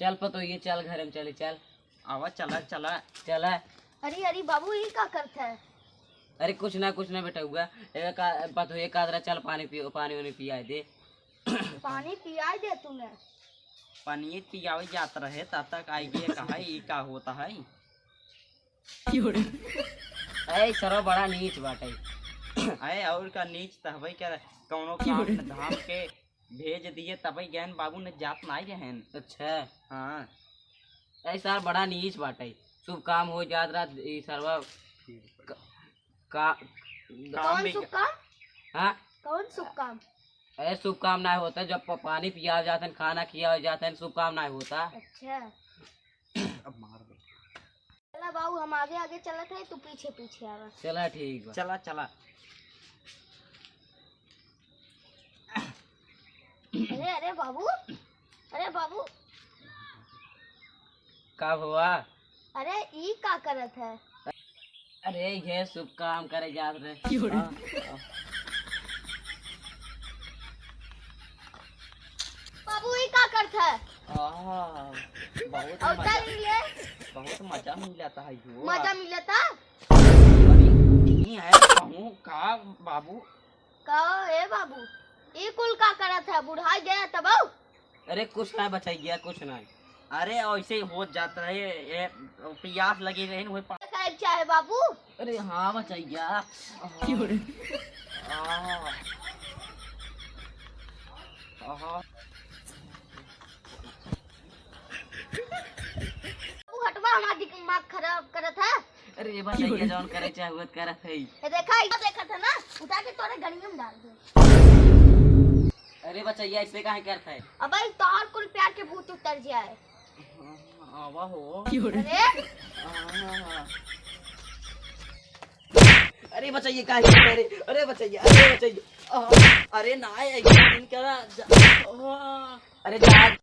चल पतो ये चल घर में चले चल आवा चला चला चला। अरे अरे बाबू ये क्या करता है? अरे कुछ ना बेटा हुआ पतो ये कादरा चल पानी पियो पानी वानी पिया दे। पानी पिया दे तूने। पानी पियावे जात रहे तब तक आई गए कहा ये का होता है। अरे सरो बड़ा नीच बाटे। अरे और का नीच तहबई क्या कौनो काम धाम के भेज दिए तबई गहन बाबू ने जात ना गहन। अच्छा हाँ ऐसा बड़ा नीच बाटे। शुभ काम हो जात रात सर्वा का कौन शुभ काम? हाँ कौन शुभ काम? अरे शुभ काम ना होता जब पानी पिया जाता है खाना खिया जाता है शुभ काम ना होता। अच्छा अब मार दे। चला बाबू हम आगे आगे चलत है तू पीछे पीछे आवा। चला ठीक बा। चला चला। अरे अरे बाबू का हुआ? अरे ई का करत है? अरे ये शुभ काम करे जात रहे। बाबू ई का करत है? बहुत और मजा ये बहुत मजा मिलता है यो। मजा मिलता नहीं है कहूँ का बाबू का? ए बाबू ई कुल का करत है? बुढ़ाई गया तब। अरे कुछ ना बचाई गया कुछ ना। अरे ऐसे ही हो जात रहे ये प्यास लगी रहे न क्या है बाबू? अरे हाँ बचाई गया। बाबू हटवा हमारा दिमाग खराब करत है। अरे बचाई गया जौन करे चाहे वो करत है। ये देखा था ना उठा के तोरे गलियों में डाल दे। अरे बचैया ऐसे काहे करता है? अब भाई तोहर कुल प्यार के भूत उतर जाए। आवा हो। अरे अरे बचैया काहे करता है रे? अरे बचैया अरे ना इनका अरे जा